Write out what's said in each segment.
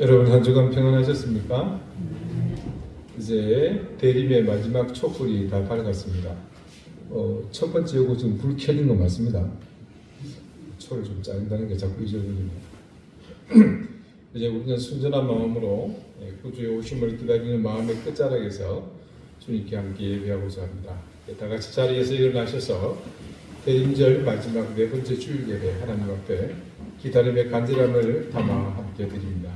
여러분 한 주간 평안하셨습니까? 이제 대림의 마지막 촛불이 다 밝았습니다. 첫 번째 요거 지금 불 켜진 거 맞습니다. 초를 좀 짜린다는 게 자꾸 잊어버립니다. 이제 우리는 순전한 마음으로 구주의 오심을 기다리는 마음의 끝자락에서 주님께 함께 예배하고자 합니다. 다 같이 자리에서 일어나셔서 대림절 마지막 네 번째 주일 예배 하나님 앞에 기다림의 간절함을 담아 함께 드립니다.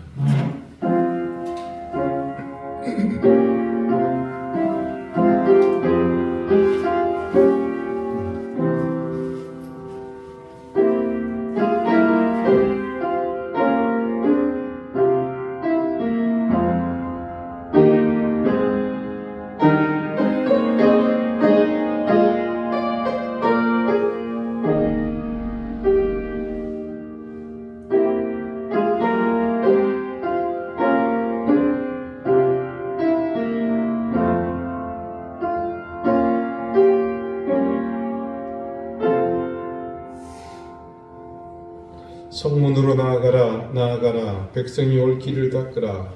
성문으로 나아가라 나아가라 백성이 올 길을 닦으라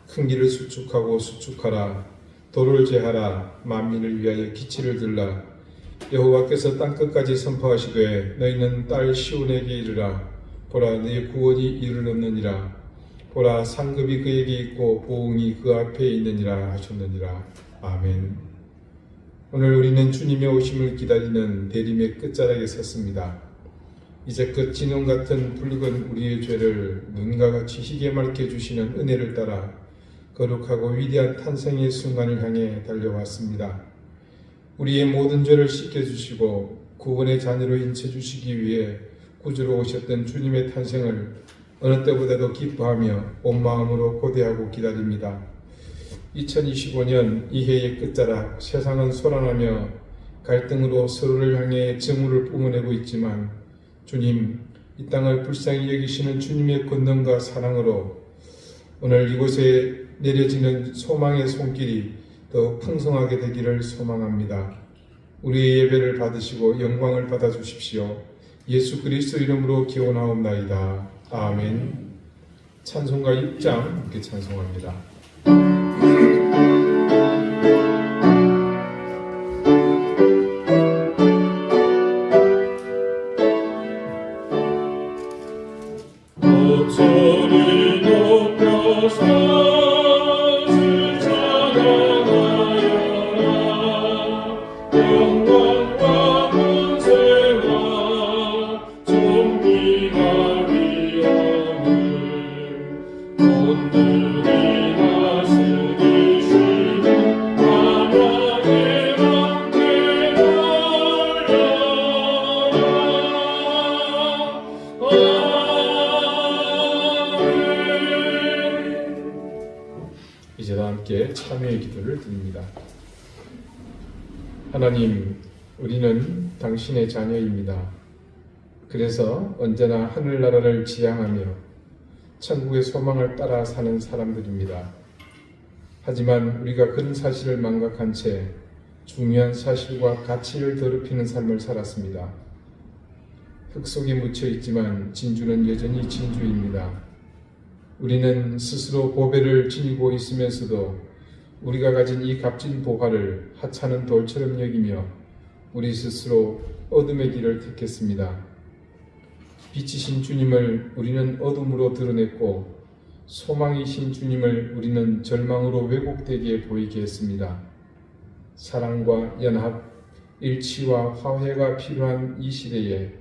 큰 길을 수축하고 수축하라 도를 제하라 만민을 위하여 기치를 들라 여호와께서 땅끝까지 선포하시되 너희는 딸 시온에게 이르라 보라 너희 구원이 이르렀느니라 보라 상급이 그에게 있고 보응이 그 앞에 있느니라 하셨느니라. 아멘. 오늘 우리는 주님의 오심을 기다리는 대림의 끝자락에 섰습니다. 이제껏 진홍 같은 붉은 우리의 죄를 눈과 같이 희게 맑게 주시는 은혜를 따라 거룩하고 위대한 탄생의 순간을 향해 달려왔습니다. 우리의 모든 죄를 씻겨주시고 구원의 자녀로 인쳐주시기 위해 구주로 오셨던 주님의 탄생을 어느 때보다도 기뻐하며 온 마음으로 고대하고 기다립니다. 2025년 이해의 끝자락, 세상은 소란하며 갈등으로 서로를 향해 증오를 뿜어내고 있지만 주님, 이 땅을 불쌍히 여기시는 주님의 권능과 사랑으로 오늘 이곳에 내려지는 소망의 손길이 더 풍성하게 되기를 소망합니다. 우리의 예배를 받으시고 영광을 받아 주십시오. 예수 그리스도 이름으로 기원하옵나이다. 아멘. 찬송가 6장 함께 찬송합니다. 소리 높여서 주 찬양하여라 영광과 권세와 존귀가 위엄을 온전히 다스리시는 하나님의 왕께 돌려라. 이제 다 함께 참회의 기도를 드립니다. 하나님, 우리는 당신의 자녀입니다. 그래서 언제나 하늘나라를 지향하며 천국의 소망을 따라 사는 사람들입니다. 하지만 우리가 그런 사실을 망각한 채 중요한 사실과 가치를 더럽히는 삶을 살았습니다. 흙 속에 묻혀 있지만 진주는 여전히 진주입니다. 우리는 스스로 보배를 지니고 있으면서도 우리가 가진 이 값진 보화를 하찮은 돌처럼 여기며 우리 스스로 어둠의 길을 택했습니다. 빛이신 주님을 우리는 어둠으로 드러냈고 소망이신 주님을 우리는 절망으로 왜곡되게 보이게 했습니다. 사랑과 연합, 일치와 화해가 필요한 이 시대에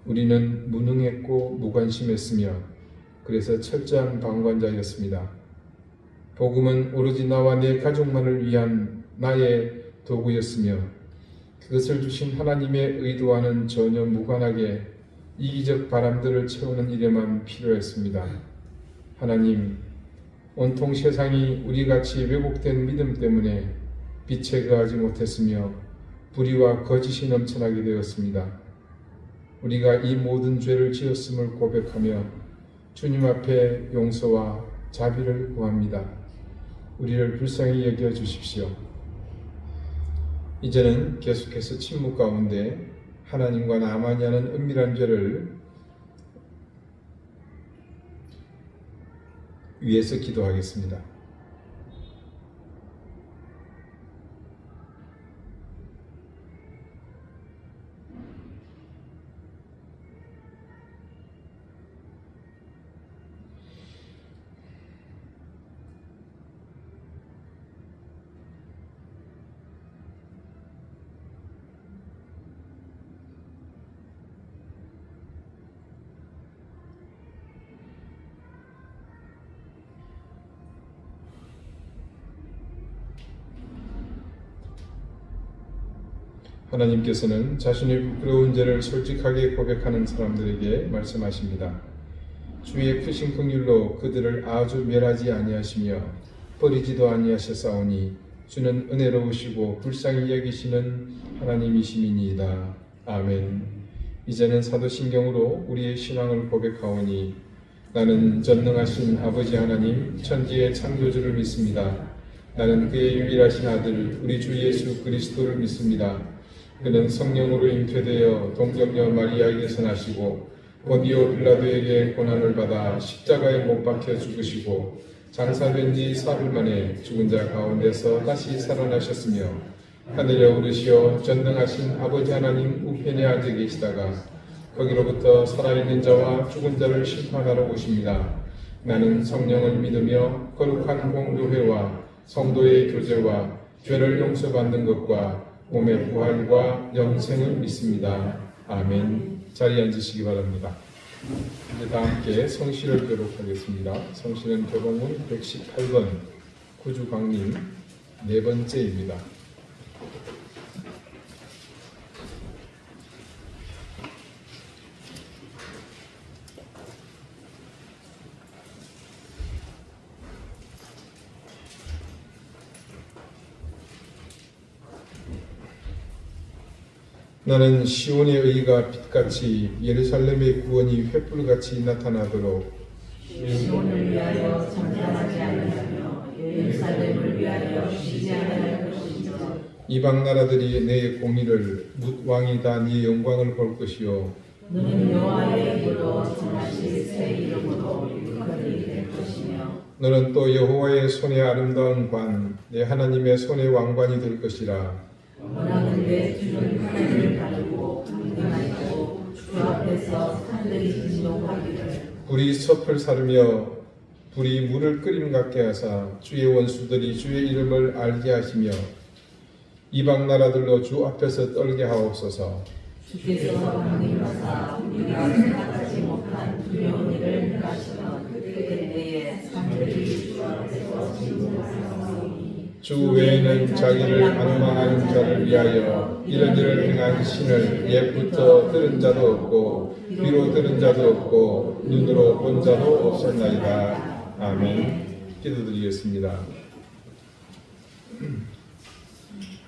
우리는 무능했고 무관심했으며 그래서 철저한 방관자였습니다. 복음은 오로지 나와 내 가족만을 위한 나의 도구였으며 그것을 주신 하나님의 의도와는 전혀 무관하게 이기적 바람들을 채우는 일에만 필요했습니다. 하나님, 온통 세상이 우리같이 왜곡된 믿음 때문에 빛에 거하지 못했으며 불의와 거짓이 넘쳐나게 되었습니다. 우리가 이 모든 죄를 지었음을 고백하며 주님 앞에 용서와 자비를 구합니다. 우리를 불쌍히 여겨 주십시오. 이제는 계속해서 침묵 가운데 하나님과 나만이 하는 은밀한 죄를 위해서 기도하겠습니다. 하나님께서는 자신의 부끄러운 죄를 솔직하게 고백하는 사람들에게 말씀하십니다. 주의 크신 긍휼로 그들을 아주 멸하지 아니하시며 버리지도 아니하셨사오니 주는 은혜로우시고 불쌍히 여기시는 하나님이심이니이다. 아멘. 이제는 사도신경으로 우리의 신앙을 고백하오니 나는 전능하신 아버지 하나님 천지의 창조주를 믿습니다. 나는 그의 유일하신 아들 우리 주 예수 그리스도를 믿습니다. 그는 성령으로 잉태되어 동정녀 마리아에게서 나시고 본디오 빌라도에게 고난을 받아 십자가에 못 박혀 죽으시고 장사된 지 사흘 만에 죽은 자 가운데서 다시 살아나셨으며 하늘에 오르시어 전능하신 아버지 하나님 우편에 앉아 계시다가 거기로부터 살아있는 자와 죽은 자를 심판하러 오십니다. 나는 성령을 믿으며 거룩한 공교회와 성도의 교제와 죄를 용서받는 것과 몸의 부활과 영생을 믿습니다. 아멘. 자리에 앉으시기 바랍니다. 이제 다 함께 성시를 교독하겠습니다. 성시는 교동문 118번 구주광님 네 번째입니다. 나는 시온의 의가 빛같이 예루살렘의 구원이 횃불같이 나타나도록 시온을 위하여 잠잠하지 아니하며 예루살렘을 위하여 쉬지 아니할 것이며 이방 나라들이 내 공의를 묻 왕이 다 네 영광을 볼 것이요 너는 여호와의 입으로 정하실 새 이름으로 일컬이 될 것이며 너는 또 여호와의 손의 아름다운 관 내 하나님의 손의 왕관이 될 것이라. 원하는데 주는 하나님을 가지고 강등하시고 주 앞에서 산들이 진동하기를 불이 섭을 사르며 불이 물을 끓임 같게 하사 주의 원수들이 주의 이름을 알게 하시며 이방 나라들로 주 앞에서 떨게 하옵소서. 주께서 강림하사 우리가 생각하지 못한 두려운 일을 행하시던 그때에 산들이 주 앞에서 진동하사오니 주 외에는 자기를 악망하는 자를 위하여 이런 일을 행한 신을 옛부터 들은 자도 없고 귀로 들은 자도 없고 눈으로 본 자도 없었나이다. 아멘. 기도드리겠습니다.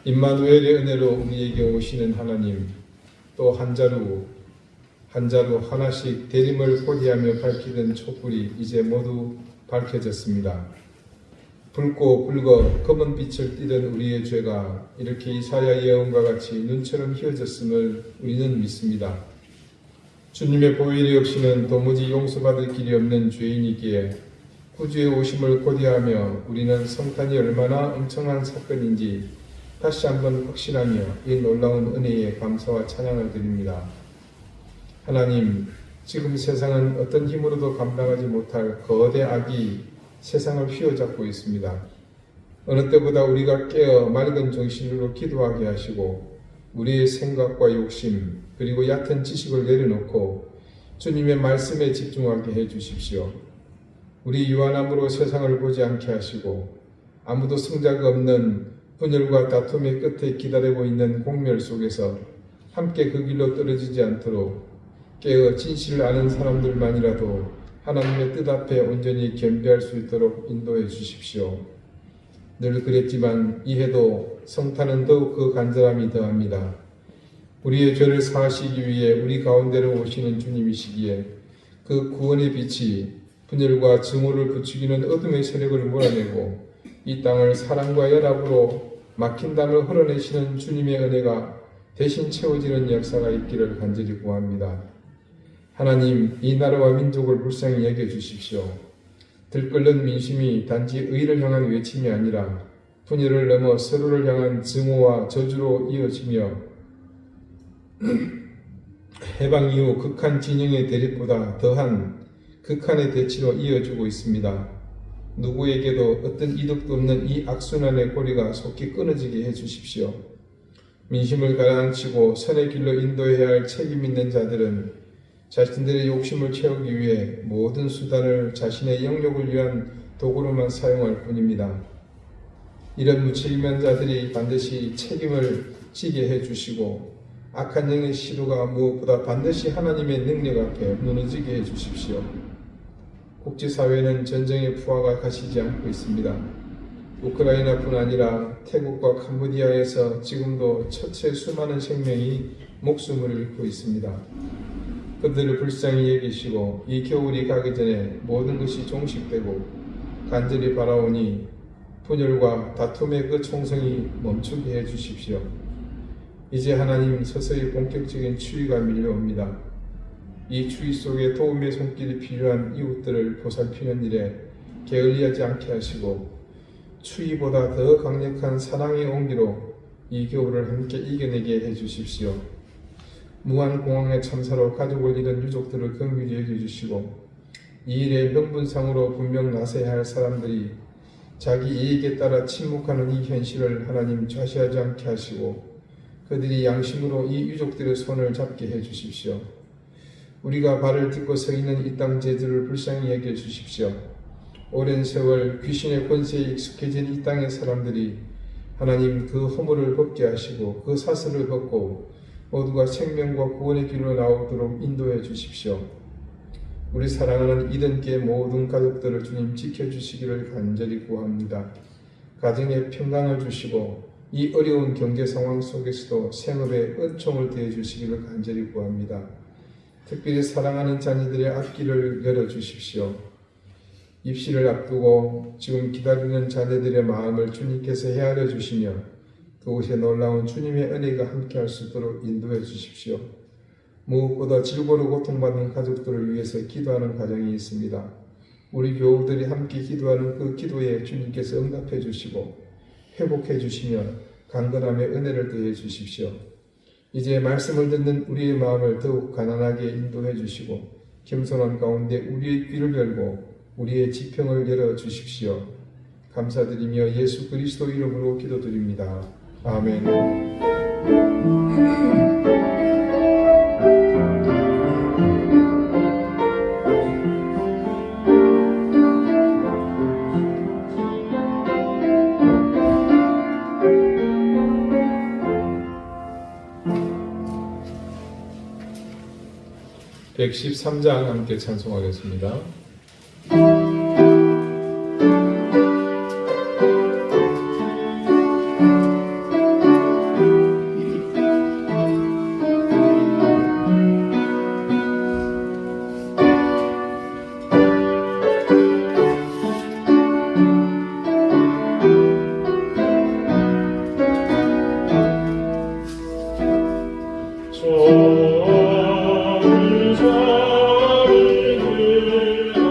임마누엘의 은혜로 우리에게 오시는 하나님, 또 한 자루 하나씩 대림을 포기하며 밝히던 촛불이 이제 모두 밝혀졌습니다. 붉고 붉어 검은 빛을 띠던 우리의 죄가 이렇게 이사야 예언과 같이 눈처럼 휘어졌음을 우리는 믿습니다. 주님의 보혈이 없이는 도무지 용서받을 길이 없는 죄인이기에 구주의 오심을 고대하며 우리는 성탄이 얼마나 엄청난 사건인지 다시 한번 확신하며 이 놀라운 은혜에 감사와 찬양을 드립니다. 하나님, 지금 세상은 어떤 힘으로도 감당하지 못할 거대 악이 세상을 휘어잡고 있습니다. 어느 때보다 우리가 깨어 맑은 정신으로 기도하게 하시고 우리의 생각과 욕심 그리고 얕은 지식을 내려놓고 주님의 말씀에 집중하게 해주십시오. 우리 유한함으로 세상을 보지 않게 하시고 아무도 승자가 없는 분열과 다툼의 끝에 기다리고 있는 공멸 속에서 함께 그 길로 떨어지지 않도록 깨어 진실을 아는 사람들만이라도 하나님의 뜻 앞에 온전히 겸비할 수 있도록 인도해 주십시오. 늘 그랬지만 이해도 성탄은 더욱 그 간절함이 더합니다. 우리의 죄를 사하시기 위해 우리 가운데로 오시는 주님이시기에 그 구원의 빛이 분열과 증오를 부추기는 어둠의 세력을 몰아내고 이 땅을 사랑과 연합으로 막힌 담을 흘러내시는 주님의 은혜가 대신 채워지는 역사가 있기를 간절히 구합니다. 하나님, 이 나라와 민족을 불쌍히 여겨주십시오. 들끓는 민심이 단지 의를 향한 외침이 아니라 분열을 넘어 서로를 향한 증오와 저주로 이어지며 해방 이후 극한 진영의 대립보다 더한 극한의 대치로 이어지고 있습니다. 누구에게도 어떤 이득도 없는 이 악순환의 고리가 속히 끊어지게 해주십시오. 민심을 가라앉히고 선의 길로 인도해야 할 책임 있는 자들은 자신들의 욕심을 채우기 위해 모든 수단을 자신의 영역을 위한 도구로만 사용할 뿐입니다. 이런 무책임한 자들이 반드시 책임을 지게 해주시고 악한 영의 시도가 무엇보다 반드시 하나님의 능력 앞에 무너지게 해주십시오. 국제사회는 전쟁의 부하가 가시지 않고 있습니다. 우크라이나뿐 아니라 태국과 캄보디아에서 지금도 처체 수많은 생명이 목숨을 잃고 있습니다. 그들을 불쌍히 여기시고 이 겨울이 가기 전에 모든 것이 종식되고 간절히 바라오니 분열과 다툼의 그 총성이 멈추게 해주십시오. 이제 하나님 서서히 본격적인 추위가 밀려옵니다. 이 추위 속에 도움의 손길이 필요한 이웃들을 보살피는 일에 게을리하지 않게 하시고 추위보다 더 강력한 사랑의 온기로 이 겨울을 함께 이겨내게 해주십시오. 무한공항의 참사로 가족을 잃은 유족들을 긍휼히 여겨주시고 이 일의 명분상으로 분명 나서야 할 사람들이 자기 이익에 따라 침묵하는 이 현실을 하나님 좌시하지 않게 하시고 그들이 양심으로 이 유족들의 손을 잡게 해주십시오. 우리가 발을 딛고 서 있는 이 땅 제주를 불쌍히 여겨주십시오. 오랜 세월 귀신의 권세에 익숙해진 이 땅의 사람들이 하나님 그 허물을 벗게 하시고 그 사슬을 벗고 모두가 생명과 구원의 길로 나오도록 인도해 주십시오. 우리 사랑하는 이든교회 모든 가족들을 주님 지켜주시기를 간절히 구합니다. 가정에 평강을 주시고 이 어려운 경제 상황 속에서도 생업에 은총을 더해 주시기를 간절히 구합니다. 특별히 사랑하는 자녀들의 앞길을 열어주십시오. 입시를 앞두고 지금 기다리는 자녀들의 마음을 주님께서 헤아려 주시며 그곳에 놀라운 주님의 은혜가 함께할 수 있도록 인도해 주십시오. 무엇보다 질고로 고통받는 가족들을 위해서 기도하는 가정이 있습니다. 우리 교우들이 함께 기도하는 그 기도에 주님께서 응답해 주시고 회복해 주시며 강건함의 은혜를 더해 주십시오. 이제 말씀을 듣는 우리의 마음을 더욱 가난하게 인도해 주시고 겸손한 가운데 우리의 귀를 열고 우리의 지평을 열어 주십시오. 감사드리며 예수 그리스도 이름으로 기도드립니다. 아멘. (113장) 함께 찬송하겠습니다. 저리 저리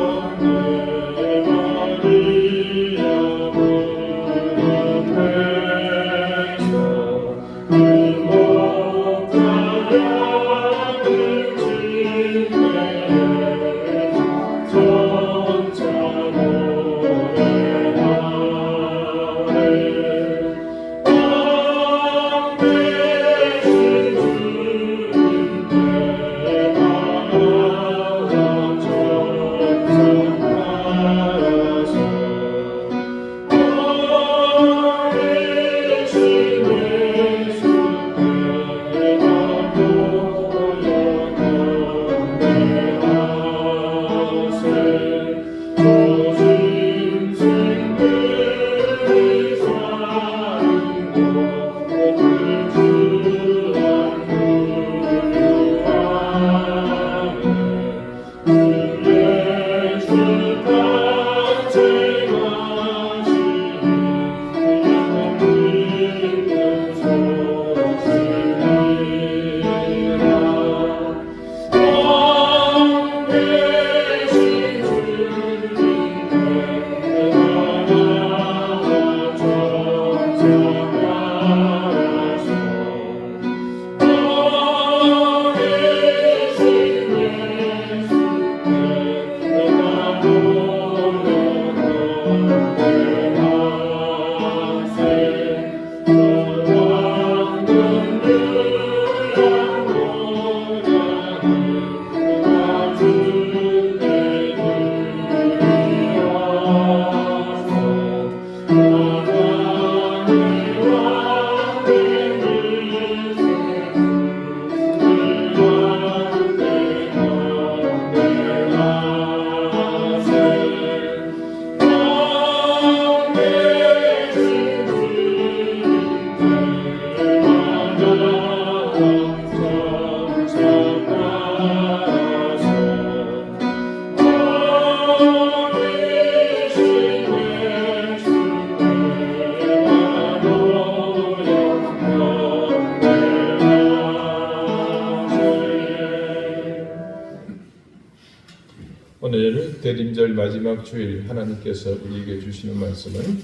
마지막 주일 하나님께서 우리에게 주시는 말씀은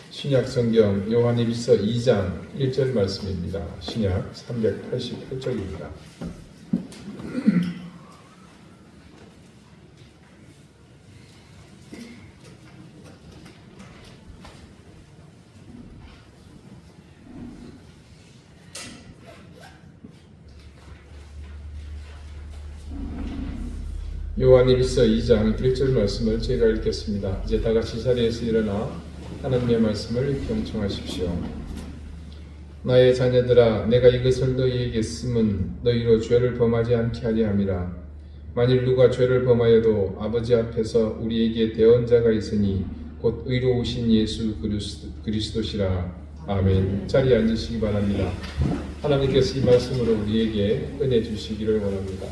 신약 성경 요한일서 2장 1절 말씀입니다. 신약 388쪽입니다. 요한일서 2장 1절 말씀을 제가 읽겠습니다. 이제 다 같이 자리에서 일어나 하나님의 말씀을 경청하십시오. 나의 자녀들아, 내가 이것을 너희에게 쓰면 너희로 죄를 범하지 않게 하려 함이라. 만일 누가 죄를 범하여도 아버지 앞에서 우리에게 대언자가 있으니 곧 의로우신 예수 그리스도시라. 아멘. 자리에 앉으시기 바랍니다. 하나님께서 이 말씀으로 우리에게 은혜 주시기를 원합니다.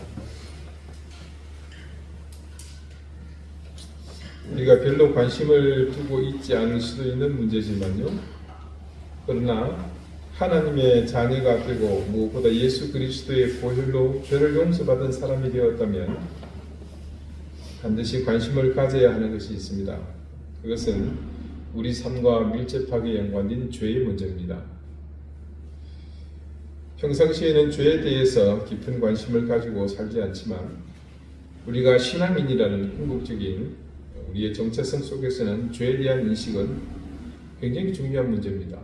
우리가 별로 관심을 두고 있지 않을 수도 있는 문제지만요. 그러나 하나님의 자녀가 되고 무엇보다 예수 그리스도의 보혈로 죄를 용서받은 사람이 되었다면 반드시 관심을 가져야 하는 것이 있습니다. 그것은 우리 삶과 밀접하게 연관된 죄의 문제입니다. 평상시에는 죄에 대해서 깊은 관심을 가지고 살지 않지만 우리가 신앙인이라는 궁극적인 우리의 정체성 속에서는 죄에 대한 인식은 굉장히 중요한 문제입니다.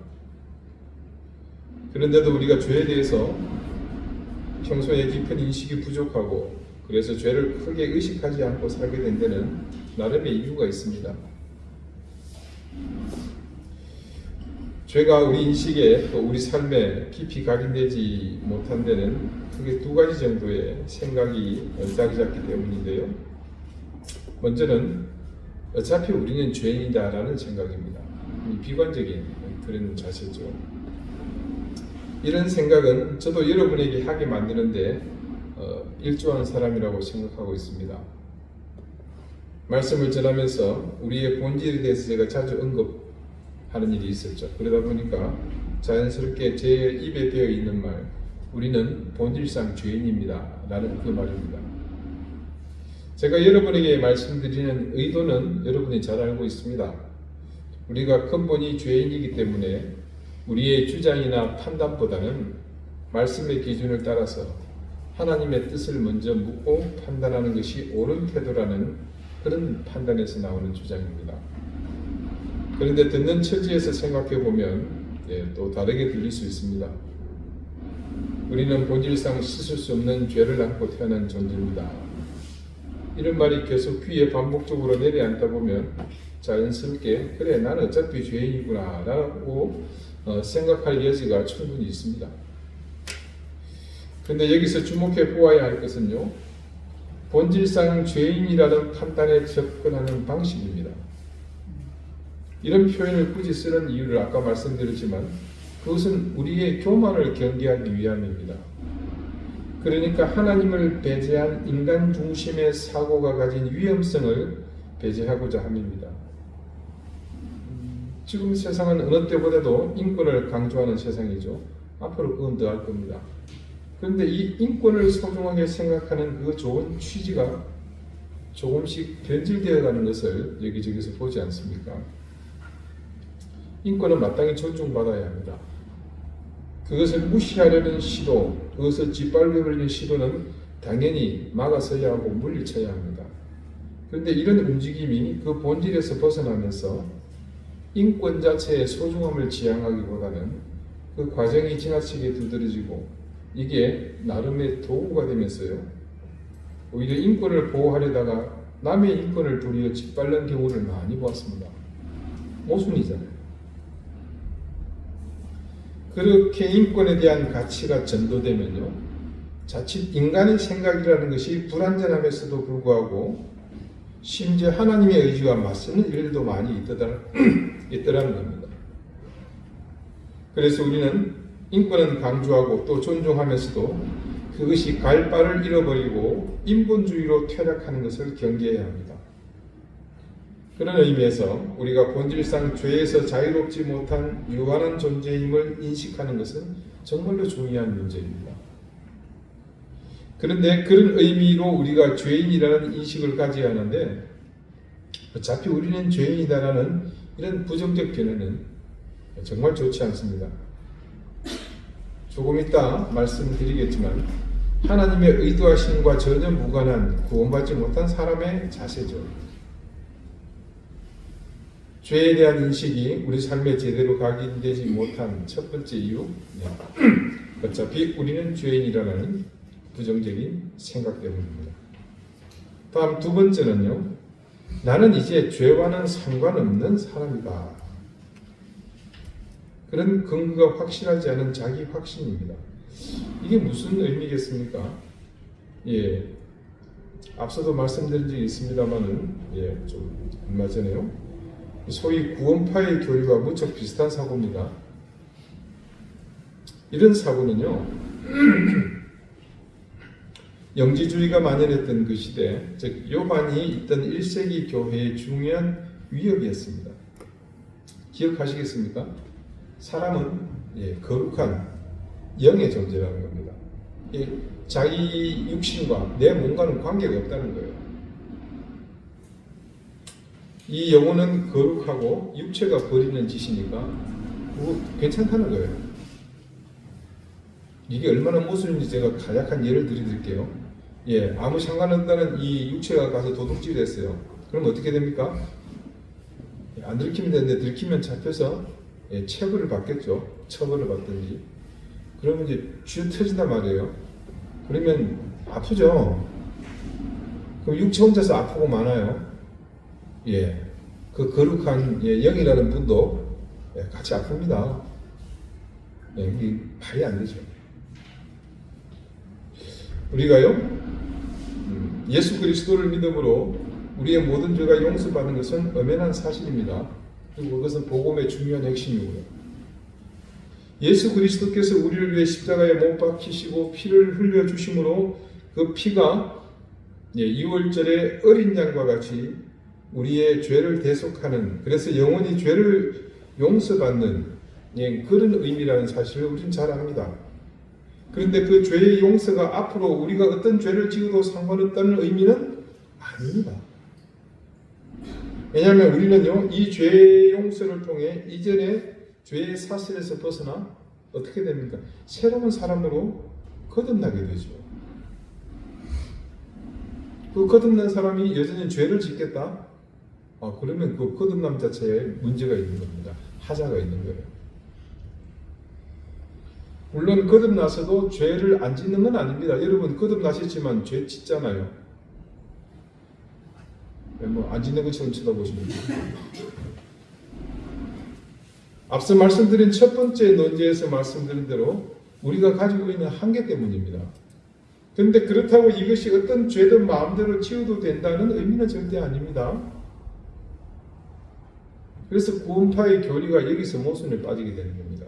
그런데도 우리가 죄에 대해서 평소에 깊은 인식이 부족하고 그래서 죄를 크게 의식하지 않고 살게 된 데는 나름의 이유가 있습니다. 죄가 우리 인식에 또 우리 삶에 깊이 각인되지 못한 데는 크게 두 가지 정도의 생각이 자리 잡기 때문인데요. 먼저는 어차피 우리는 죄인이다라는 생각입니다. 비관적인 그런 자세죠. 이런 생각은 저도 여러분에게 하게 만드는데 일조하는 사람이라고 생각하고 있습니다. 말씀을 전하면서 우리의 본질에 대해서 제가 자주 언급하는 일이 있었죠. 그러다 보니까 자연스럽게 제 입에 배어 있는 말, 우리는 본질상 죄인입니다 라는 그 말입니다. 제가 여러분에게 말씀드리는 의도는 여러분이 잘 알고 있습니다. 우리가 근본이 죄인이기 때문에 우리의 주장이나 판단보다는 말씀의 기준을 따라서 하나님의 뜻을 먼저 묻고 판단하는 것이 옳은 태도라는 그런 판단에서 나오는 주장입니다. 그런데 듣는 처지에서 생각해 보면 또 다르게 들릴 수 있습니다. 우리는 본질상 씻을 수 없는 죄를 안고 태어난 존재입니다. 이런 말이 계속 귀에 반복적으로 내려앉다 보면 자연스럽게 그래 나는 어차피 죄인이구나 라고 생각할 여지가 충분히 있습니다. 그런데 여기서 주목해 보아야 할 것은요, 본질상 죄인이라는 판단에 접근하는 방식입니다. 이런 표현을 굳이 쓰는 이유를 아까 말씀드렸지만 그것은 우리의 교만을 경계하기 위함입니다. 그러니까 하나님을 배제한 인간 중심의 사고가 가진 위험성을 배제하고자 함입니다. 지금 세상은 어느 때보다도 인권을 강조하는 세상이죠. 앞으로 그건 더 할 겁니다. 그런데 이 인권을 소중하게 생각하는 그 좋은 취지가 조금씩 변질되어 가는 것을 여기저기서 보지 않습니까? 인권은 마땅히 존중받아야 합니다. 그것을 무시하려는 시도, 그것을 짓밟으려는 시도는 당연히 막아서야 하고 물리쳐야 합니다. 그런데 이런 움직임이 그 본질에서 벗어나면서 인권 자체의 소중함을 지향하기보다는 그 과정이 지나치게 두드러지고 이게 나름의 도구가 되면서요, 오히려 인권을 보호하려다가 남의 인권을 도리어 짓밟는 경우를 많이 보았습니다. 모순이잖아요. 그렇게 인권에 대한 가치가 전도되면요, 자칫 인간의 생각이라는 것이 불완전함에서도 불구하고 심지어 하나님의 의지와 맞서는 일들도 많이 있더라는 겁니다. 그래서 우리는 인권은 강조하고 또 존중하면서도 그것이 갈 바를 잃어버리고 인본주의로 퇴락하는 것을 경계해야 합니다. 그런 의미에서 우리가 본질상 죄에서 자유롭지 못한 유한한 존재임을 인식하는 것은 정말로 중요한 문제입니다. 그런데 그런 의미로 우리가 죄인이라는 인식을 가져야 하는데 어차피 우리는 죄인이다라는 이런 부정적 견해는 정말 좋지 않습니다. 조금 이따 말씀드리겠지만 하나님의 의도하심과 전혀 무관한 구원받지 못한 사람의 자세죠. 죄에 대한 인식이 우리 삶에 제대로 각인되지 못한 첫 번째 이유, 어차피 우리는 죄인이라는 부정적인 생각 때문입니다. 다음 두 번째는요, 나는 이제 죄와는 상관없는 사람이다. 그런 근거가 확실하지 않은 자기 확신입니다. 이게 무슨 의미겠습니까? 앞서도 말씀드린 적이 있습니다만은, 좀 얼마 전에요. 소위 구원파의 교리와 무척 비슷한 사고입니다. 이런 사고는요, 영지주의가 만연했던 그 시대, 즉 요한이 있던 1세기 교회의 중요한 위협이었습니다. 기억하시겠습니까? 사람은 거룩한 영의 존재라는 겁니다. 자기 육신과 내 몸과는 관계가 없다는 거예요. 이 영혼은 거룩하고 육체가 버리는 짓이니까 괜찮다는 거예요. 이게 얼마나 모순인지 제가 간략한 예를 드릴게요. 아무 상관없다는 이 육체가 가서 도둑질을 했어요. 그럼 어떻게 됩니까? 안 들키면 되는데 들키면 잡혀서 체벌을 받겠죠. 처벌을 받든지. 그러면 이제 쥐어 터진단 말이에요. 그러면 아프죠. 그럼 육체 혼자서 아프고 많아요. 그 거룩한 영이라는 분도 같이 아픕니다. 이게 말이 안 되죠. 우리가요, 예수 그리스도를 믿음으로 우리의 모든 죄가 용서받는 것은 엄연한 사실입니다. 그리고 그것은 복음의 중요한 핵심이고요. 예수 그리스도께서 우리를 위해 십자가에 못 박히시고 피를 흘려주심으로 그 피가 6월절의 어린 양과 같이 우리의 죄를 대속하는, 그래서 영원히 죄를 용서받는 그런 의미라는 사실을 우리는 잘 압니다. 그런데 그 죄의 용서가 앞으로 우리가 어떤 죄를 지어도 상관없다는 의미는 아닙니다. 왜냐하면 우리는요, 이 죄의 용서를 통해 이전의 죄의 사슬에서 벗어나 어떻게 됩니까? 새로운 사람으로 거듭나게 되죠. 그 거듭난 사람이 여전히 죄를 짓겠다? 그러면 그 거듭남 자체에 문제가 있는 겁니다. 하자가 있는 거예요. 물론 거듭나서도 죄를 안 짓는 건 아닙니다. 여러분 거듭나셨지만 죄 짓잖아요. 안 짓는 것처럼 쳐다보시면 돼요. 앞서 말씀드린 첫 번째 논제에서 말씀드린 대로 우리가 가지고 있는 한계 때문입니다. 그런데 그렇다고 이것이 어떤 죄든 마음대로 지어도 된다는 의미는 절대 아닙니다. 그래서 구원파의 교리가 여기서 모순에 빠지게 되는 겁니다.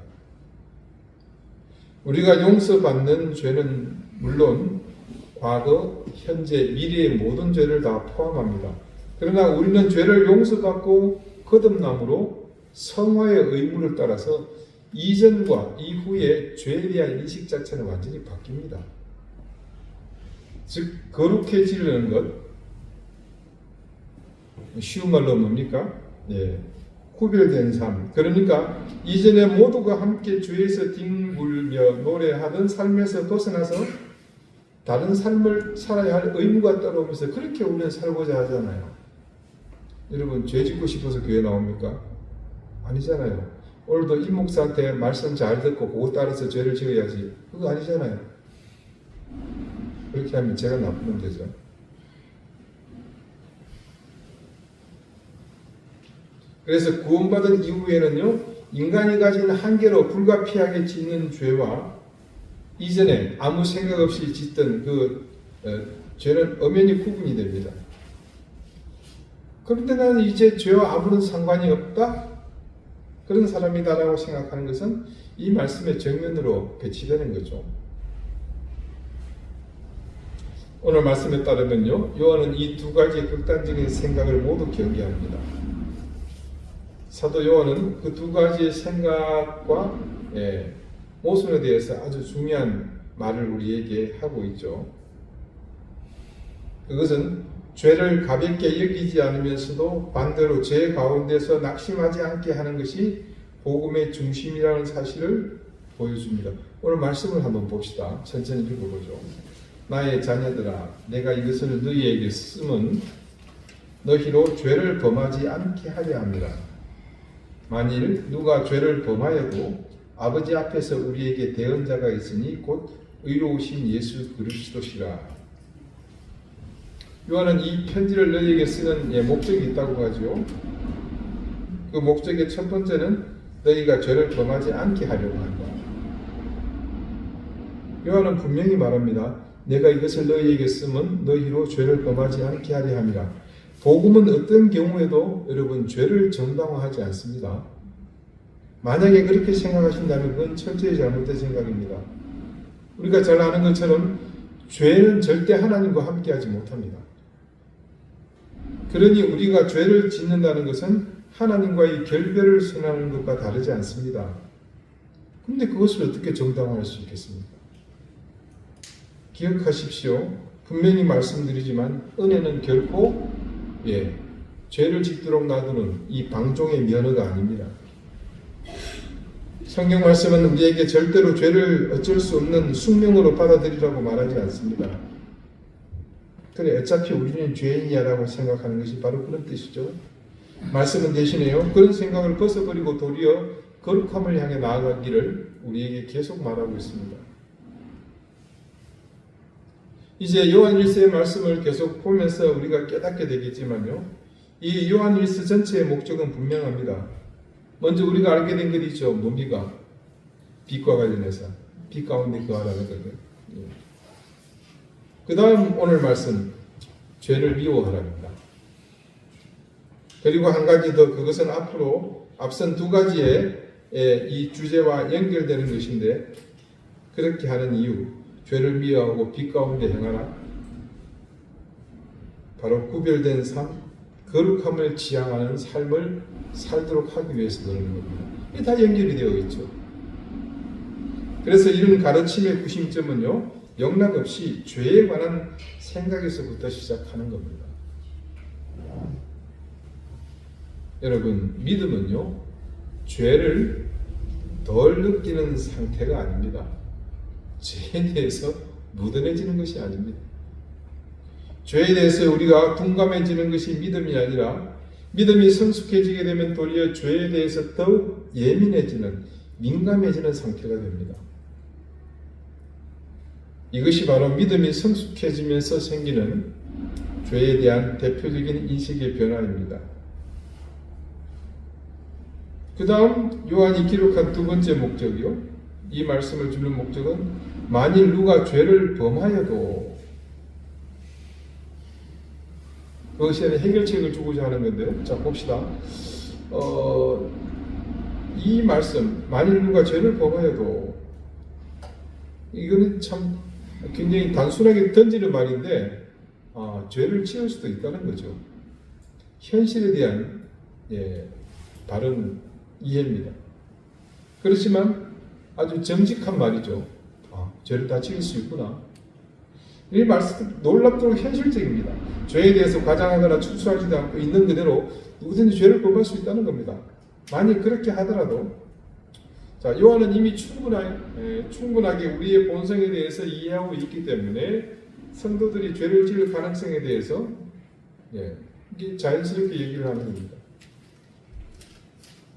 우리가 용서받는 죄는 물론 과거, 현재, 미래의 모든 죄를 다 포함합니다. 그러나 우리는 죄를 용서받고 거듭남으로 성화의 의무를 따라서 이전과 이후의 죄에 대한 인식 자체는 완전히 바뀝니다. 즉 거룩해지려는 것, 쉬운 말로 뭡니까? 구별된 삶. 그러니까 이전에 모두가 함께 주에서 뒹굴며 노래하던 삶에서 벗어나서 다른 삶을 살아야 할 의무가 따라오면서 그렇게 우리는 살고자 하잖아요. 여러분 죄 짓고 싶어서 교회 나옵니까? 아니잖아요. 오늘도 이 목사한테 말씀 잘 듣고 그거 따라서 죄를 지어야지. 그거 아니잖아요. 그렇게 하면 제가 나쁘면 되죠. 그래서 구원받은 이후에는요, 인간이 가진 한계로 불가피하게 짓는 죄와 이전에 아무 생각 없이 짓던 그 죄는 엄연히 구분이 됩니다. 그런데 나는 이제 죄와 아무런 상관이 없다? 그런 사람이다라고 생각하는 것은 이 말씀의 정면으로 배치되는 거죠. 오늘 말씀에 따르면요, 요한은 이 두 가지의 극단적인 생각을 모두 경계합니다. 사도 요한은 그 두 가지의 생각과 모순에 대해서 아주 중요한 말을 우리에게 하고 있죠. 그것은 죄를 가볍게 여기지 않으면서도 반대로 죄 가운데서 낙심하지 않게 하는 것이 복음의 중심이라는 사실을 보여줍니다. 오늘 말씀을 한번 봅시다. 천천히 읽어보죠. 나의 자녀들아, 내가 이것을 너희에게 쓰면 너희로 죄를 범하지 않게 하려 함이라. 만일 누가 죄를 범하여도 아버지 앞에서 우리에게 대언자가 있으니 곧 의로우신 예수 그리스도시라. 요한은 이 편지를 너희에게 쓰는 목적이 있다고 하죠. 그 목적의 첫 번째는 너희가 죄를 범하지 않게 하려고 한다. 요한은 분명히 말합니다. 내가 이것을 너희에게 쓰면 너희로 죄를 범하지 않게 하려 함이라. 복음은 어떤 경우에도 여러분 죄를 정당화하지 않습니다. 만약에 그렇게 생각하신다면 그건 철저히 잘못된 생각입니다. 우리가 잘 아는 것처럼 죄는 절대 하나님과 함께하지 못합니다. 그러니 우리가 죄를 짓는다는 것은 하나님과의 결별을 선언하는 것과 다르지 않습니다. 그런데 그것을 어떻게 정당화할 수 있겠습니까? 기억하십시오. 분명히 말씀드리지만 은혜는 결코 죄를 짓도록 놔두는 이 방종의 면허가 아닙니다. 성경 말씀은 우리에게 절대로 죄를 어쩔 수 없는 숙명으로 받아들이라고 말하지 않습니다. 그래, 어차피 우리는 죄인이야 라고 생각하는 것이 바로 그런 뜻이죠. 말씀은 대신에요, 그런 생각을 벗어버리고 도리어 거룩함을 향해 나아가기를 우리에게 계속 말하고 있습니다. 이제 요한 1서의 말씀을 계속 보면서 우리가 깨닫게 되겠지만요, 이 요한 1서 전체의 목적은 분명합니다. 먼저 우리가 알게 된 것 있죠. 뭡니까? 빛과 관련해서 빛 가운데 거하라는 거죠. 그 다음 오늘 말씀, 죄를 미워하랍니다. 그리고 한 가지 더, 그것은 앞으로 앞선 두 가지의 이 주제와 연결되는 것인데, 그렇게 하는 이유, 죄를 미워하고 빛 가운데 행하라. 바로 구별된 삶, 거룩함을 지향하는 삶을 살도록 하기 위해서 그러는 겁니다. 이게 다 연결이 되어 있죠. 그래서 이런 가르침의 구심점은요, 영락없이 죄에 관한 생각에서부터 시작하는 겁니다. 여러분, 믿음은요, 죄를 덜 느끼는 상태가 아닙니다. 죄에 대해서 무던해지는 것이 아닙니다. 죄에 대해서 우리가 둔감해지는 것이 믿음이 아니라, 믿음이 성숙해지게 되면 도리어 죄에 대해서 더욱 예민해지는, 민감해지는 상태가 됩니다. 이것이 바로 믿음이 성숙해지면서 생기는 죄에 대한 대표적인 인식의 변화입니다. 그 다음 요한이 기록한 두 번째 목적이요, 이 말씀을 주는 목적은 만일 누가 죄를 범하여도, 그것에 해결책을 주고자 하는 건데요. 자, 봅시다. 이 말씀, 만일 누가 죄를 범하여도, 이거는 참 굉장히 단순하게 던지는 말인데, 죄를 지을 수도 있다는 거죠. 현실에 대한 바른 이해입니다. 그렇지만 아주 정직한 말이죠. 죄를 다 지을 수 있구나. 이 말씀 놀랍도록 현실적입니다. 죄에 대해서 과장하거나 추수하지도 않고 있는 그대로 누구든지 죄를 범할 수 있다는 겁니다. 만약 그렇게 하더라도, 자, 요한은 이미 충분하게 우리의 본성에 대해서 이해하고 있기 때문에 성도들이 죄를 지을 가능성에 대해서 이게 자연스럽게 얘기를 하는 겁니다.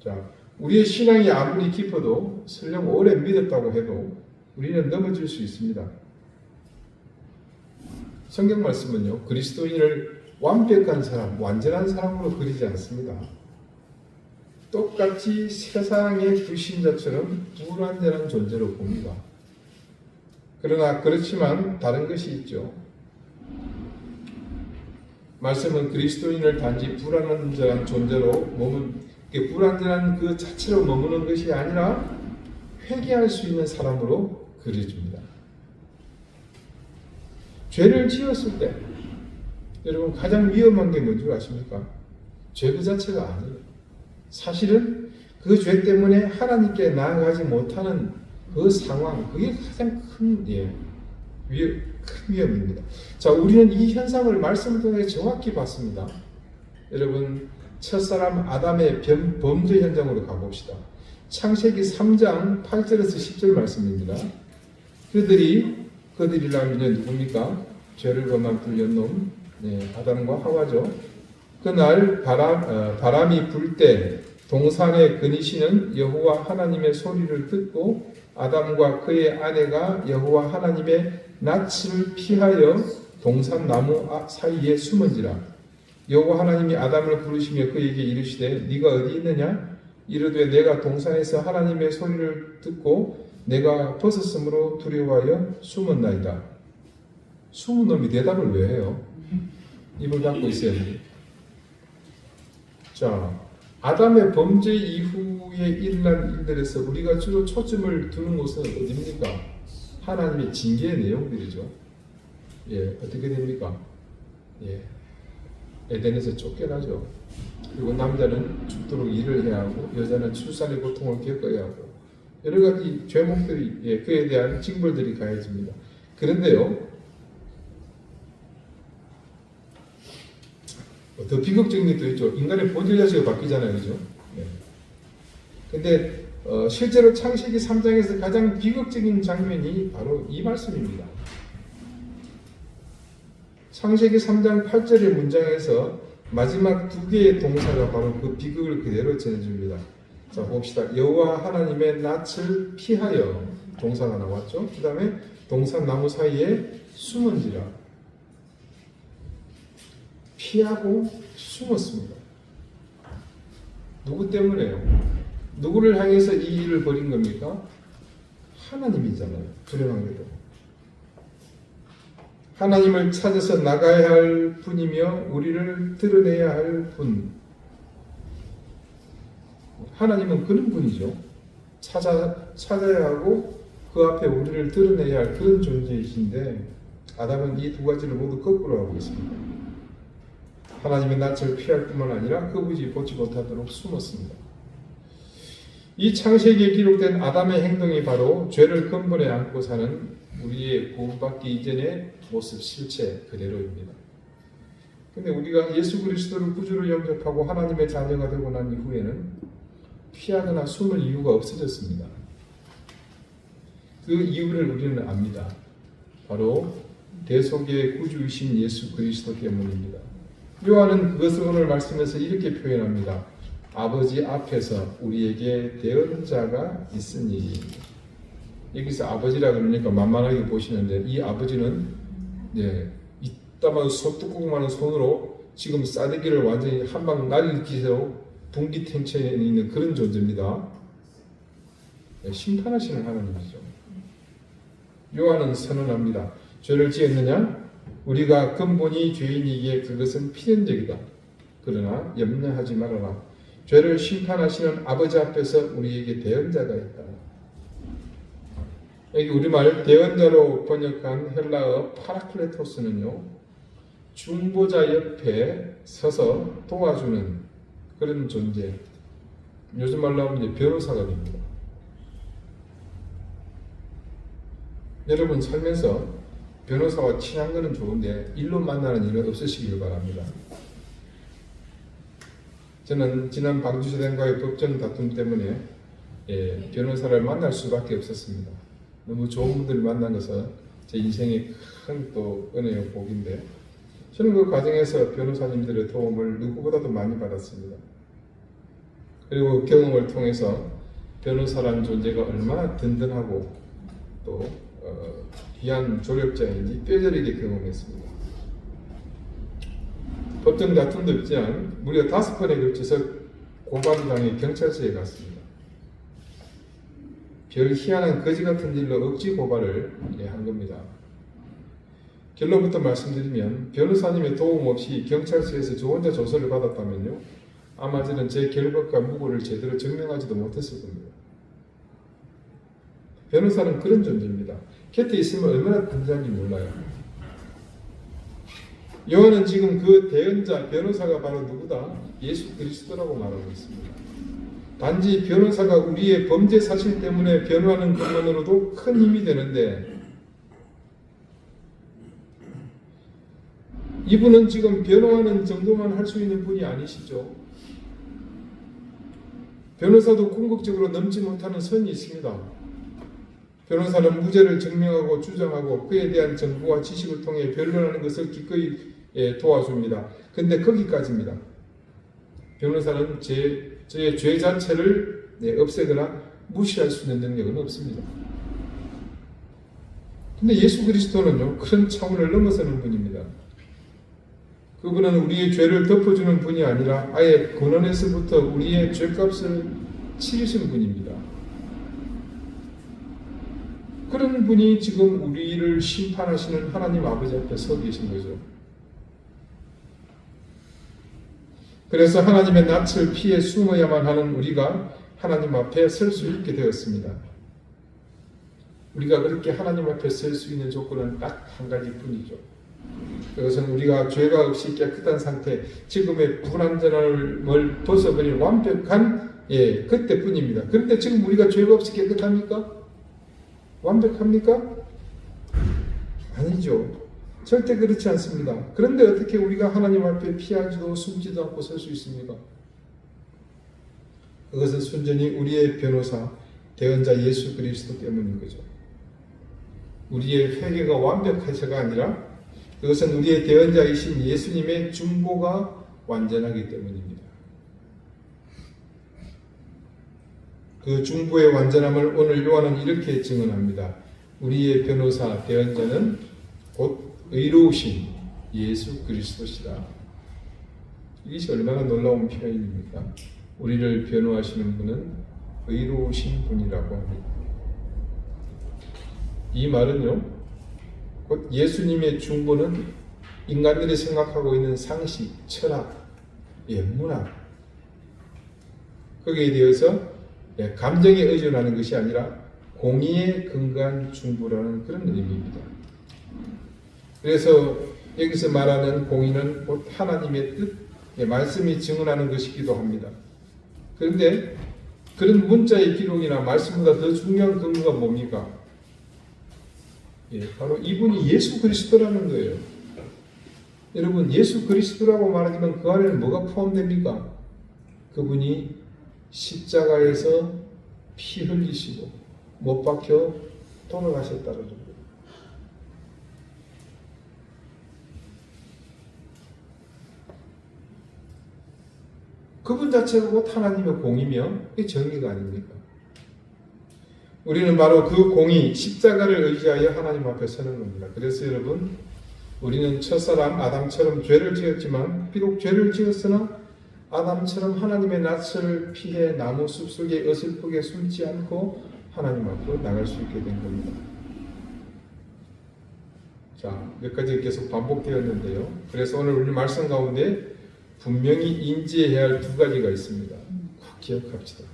자, 우리의 신앙이 아무리 깊어도 설령 오래 믿었다고 해도 우리는 넘어질 수 있습니다. 성경 말씀은요, 그리스도인을 완벽한 사람, 완전한 사람으로 그리지 않습니다. 똑같이 세상의 불신자처럼 불완전한 존재로 봅니다. 그러나 그렇지만 다른 것이 있죠. 말씀은 그리스도인을 단지 불완전한 존재로 불완전한 그 자체로 머무는 것이 아니라 회개할 수 있는 사람으로 그려줍니다. 죄를 지었을 때 여러분 가장 위험한 게 뭔지 아십니까? 죄 그 자체가 아니에요. 사실은 그 죄 때문에 하나님께 나아가지 못하는 그 상황, 그게 가장 큰 큰 위험입니다. 자, 우리는 이 현상을 말씀을 통해 정확히 봤습니다. 여러분, 첫사람 아담의 범죄 현장으로 가봅시다. 창세기 3장 8절에서 10절 말씀입니다. 그들이라면 누굽니까? 죄를 범한 불렸놈 아담과 하와죠. 그날 바람이 불 때 동산에 그니시는 여호와 하나님의 소리를 듣고 아담과 그의 아내가 여호와 하나님의 낯을 피하여 동산 나무 사이에 숨은지라. 여호와 하나님이 아담을 부르시며 그에게 이르시되 네가 어디 있느냐? 이르되 내가 동산에서 하나님의 소리를 듣고 내가 벗었으므로 두려워하여 숨었나이다. 숨은 놈이 대답을 왜 해요? 입을 닫고 있어야지. 자, 아담의 범죄 이후에 일어난 일들에서 우리가 주로 초점을 두는 곳은 어디입니까? 하나님의 징계의 내용들이죠. 어떻게 됩니까? 에덴에서 쫓겨나죠. 그리고 남자는 죽도록 일을 해야 하고 여자는 출산의 고통을 겪어야 하고 여러 가지 죄목들이 그에 대한 징벌들이 가해집니다. 그런데요, 더 비극적인 것도 있죠. 인간의 본질 자체가 바뀌잖아요, 그죠? 근데 실제로 창세기 3장에서 가장 비극적인 장면이 바로 이 말씀입니다. 창세기 3장 8절의 문장에서 마지막 두 개의 동사가 바로 그 비극을 그대로 전해줍니다. 자, 봅시다. 여호와 하나님의 낯을 피하여 동사가 나왔죠. 그 다음에 동산 나무 사이에 숨은지라. 피하고 숨었습니다. 누구 때문에요? 누구를 향해서 이 일을 벌인 겁니까? 하나님이잖아요. 불행한 게도. 하나님을 찾아서 나가야 할 분이며 우리를 드러내야 할 분. 하나님은 그런 분이죠. 찾아야 하고 그 앞에 우리를 드러내야 할 그런 존재이신데 아담은 이 두 가지를 모두 거꾸로 하고 있습니다. 하나님의 낯을 피할 뿐만 아니라 끄부지 보지 못하도록 숨었습니다. 이 창세기에 기록된 아담의 행동이 바로 죄를 근본에 안고 사는 우리의 구원받기 이전의 모습 실체 그대로입니다. 근데 우리가 예수 그리스도를 구주로 영접하고 하나님의 자녀가 되고 난 이후에는 피하거나 숨을 이유가 없어졌습니다. 그 이유를 우리는 압니다. 바로 대속의 구주이신 예수 그리스도 때문입니다. 요한은 그것을 오늘 말씀에서 이렇게 표현합니다. 아버지 앞에서 우리에게 대언자가 있으니. 여기서 아버지라 그러니까 만만하게 보시는데 이 아버지는 이따만 뚜껑만한 손으로 지금 싸대기를 완전히 한방 날리기로 분기탱천에 있는 그런 존재입니다. 심판하시는 하나님이죠. 요한은 선언합니다. 죄를 지었느냐? 우리가 근본이 죄인이기에 그것은 필연적이다. 그러나 염려하지 말아라. 죄를 심판하시는 아버지 앞에서 우리에게 대언자가 있다. 여기 우리말 대언자로 번역한 헬라어 파라클레토스는요, 중보자 옆에 서서 도와주는 그런 존재. 요즘 말로 하면 이제 변호사가 됩니다. 여러분 살면서 변호사와 친한 거는 좋은데 일로 만나는 일은 없으시길 바랍니다. 저는 지난 방주시대과의 법정 다툼 때문에 변호사를 만날 수밖에 없었습니다. 너무 좋은 분들을 만난 것은 제 인생의 큰 또 은혜요 복인데 저는 그 과정에서 변호사님들의 도움을 누구보다도 많이 받았습니다. 그리고 경험을 통해서 변호사라는 존재가 얼마나 든든하고 또 귀한 조력자인지 뼈저리게 경험했습니다. 법정 다툼도 있지만 무려 5번에 걸쳐서 고발을 당해 경찰서에 갔습니다. 별 희한한 거지 같은 일로 억지 고발을 한 겁니다. 결론부터 말씀드리면 변호사님의 도움 없이 경찰서에서 저 혼자 조사를 받았다면요, 아마 저는 제 결백과 무고를 제대로 증명하지도 못했을 겁니다. 변호사는 그런 존재입니다. 곁에 있으면 얼마나 든든한지 몰라요. 요한은 지금 그 대언자 변호사가 바로 누구다? 예수 그리스도라고 말하고 있습니다. 단지 변호사가 우리의 범죄 사실 때문에 변호하는 것만으로도 큰 힘이 되는데 이분은 지금 변호하는 정도만 할 수 있는 분이 아니시죠. 변호사도 궁극적으로 넘지 못하는 선이 있습니다. 변호사는 무죄를 증명하고 주장하고 그에 대한 정보와 지식을 통해 변론하는 것을 기꺼이 도와줍니다. 근데 거기까지입니다. 변호사는 저의 죄 자체를 없애거나 무시할 수 있는 능력은 없습니다. 근데 예수 그리스도는요, 그런 차원을 넘어서는 분입니다. 그분은 우리의 죄를 덮어주는 분이 아니라 아예 근원에서부터 우리의 죄값을 치르신 분입니다. 그런 분이 지금 우리를 심판하시는 하나님 아버지 앞에 서 계신 거죠. 그래서 하나님의 낯을 피해 숨어야만 하는 우리가 하나님 앞에 설 수 있게 되었습니다. 우리가 그렇게 하나님 앞에 설 수 있는 조건은 딱 한 가지뿐이죠. 그것은 우리가 죄가 없이 깨끗한 상태, 지금의 불완전함을 벗어버린 완벽한 그때뿐입니다. 그런데 지금 우리가 죄가 없이 깨끗합니까? 완벽합니까? 아니죠. 절대 그렇지 않습니다. 그런데 어떻게 우리가 하나님 앞에 피하지도 숨지도 않고 설 수 있습니까? 그것은 순전히 우리의 변호사, 대언자 예수 그리스도 때문인 거죠. 우리의 회개가 완벽해서가 아니라 그것은 우리의 대언자이신 예수님의 중보가 완전하기 때문입니다. 그 중보의 완전함을 오늘 요한은 이렇게 증언합니다. 우리의 변호사, 대언자는 곧 의로우신 예수 그리스도시라. 이것이 얼마나 놀라운 표현입니까? 우리를 변호하시는 분은 의로우신 분이라고 합니다. 이 말은요, 곧 예수님의 중보는 인간들이 생각하고 있는 상식, 철학, 문화, 거기에 대해서 감정에 의존하는 것이 아니라 공의에 근거한 중보라는 그런 의미입니다. 그래서 여기서 말하는 공의는 곧 하나님의 뜻, 말씀이 증언하는 것이기도 합니다. 그런데 그런 문자의 기록이나 말씀보다 더 중요한 근거가 뭡니까? 바로 이분이 예수 그리스도라는 거예요. 여러분, 예수 그리스도라고 말하지만 그 안에는 뭐가 포함됩니까? 그분이 십자가에서 피 흘리시고 못 박혀 돌아가셨다는 거예요. 그분 자체가 곧 하나님의 공이며 이게 정의가 아닙니까? 우리는 바로 그 공의, 십자가를 의지하여 하나님 앞에 서는 겁니다. 그래서 여러분, 우리는 첫사람 아담처럼 죄를 지었지만 비록 죄를 지었으나 아담처럼 하나님의 낯을 피해 나무 숲속에 어설프게 숨지 않고 하나님 앞으로 나갈 수 있게 된 겁니다. 자, 몇 가지 계속 반복되었는데요. 그래서 오늘 우리 말씀 가운데 분명히 인지해야 할 두 가지가 있습니다. 꼭 기억합시다.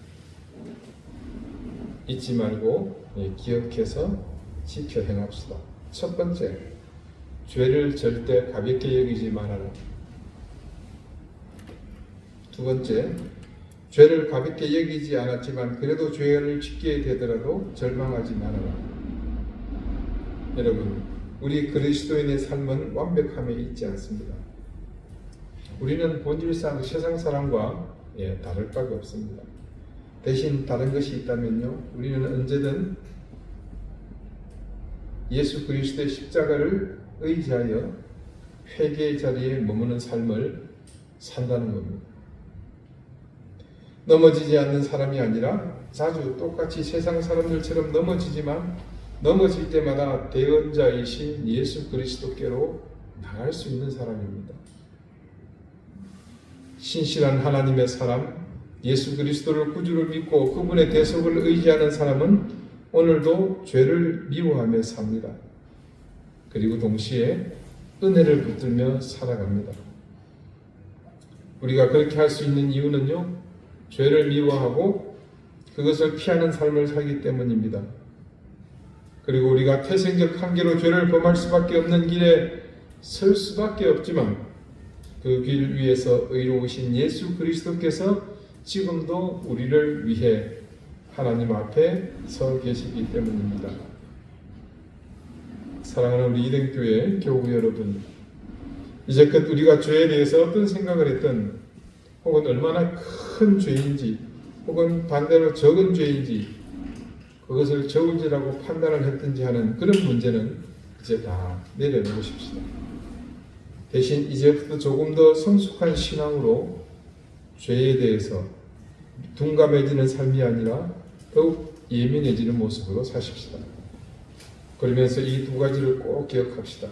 잊지 말고 기억해서 지켜 행합시다. 첫 번째, 죄를 절대 가볍게 여기지 말아라. 두 번째, 죄를 가볍게 여기지 않았지만 그래도 죄를 짓게 되더라도 절망하지 말아라. 여러분, 우리 그리스도인의 삶은 완벽함에 있지 않습니다. 우리는 본질상 세상 사람과 다를 바가 없습니다. 대신 다른 것이 있다면요, 우리는 언제든 예수 그리스도의 십자가를 의지하여 회개의 자리에 머무는 삶을 산다는 겁니다. 넘어지지 않는 사람이 아니라 자주 똑같이 세상 사람들처럼 넘어지지만 넘어질 때마다 대언자이신 예수 그리스도께로 나갈 수 있는 사람입니다. 신실한 하나님의 사람, 예수 그리스도를 구주로 믿고 그분의 대속을 의지하는 사람은 오늘도 죄를 미워하며 삽니다. 그리고 동시에 은혜를 붙들며 살아갑니다. 우리가 그렇게 할 수 있는 이유는요, 죄를 미워하고 그것을 피하는 삶을 살기 때문입니다. 그리고 우리가 태생적 한계로 죄를 범할 수밖에 없는 길에 설 수밖에 없지만 그 길 위에서 의로우신 예수 그리스도께서 지금도 우리를 위해 하나님 앞에 서 계시기 때문입니다. 사랑하는 우리 이등교회 교우 여러분, 이제껏 우리가 죄에 대해서 어떤 생각을 했든 혹은 얼마나 큰 죄인지 혹은 반대로 적은 죄인지 그것을 적은 죄라고 판단을 했든지 하는 그런 문제는 이제 다 내려놓으십시다. 대신 이제부터 조금 더 성숙한 신앙으로 죄에 대해서 둔감해지는 삶이 아니라 더욱 예민해지는 모습으로 사십시다. 그러면서 이 두 가지를 꼭 기억합시다.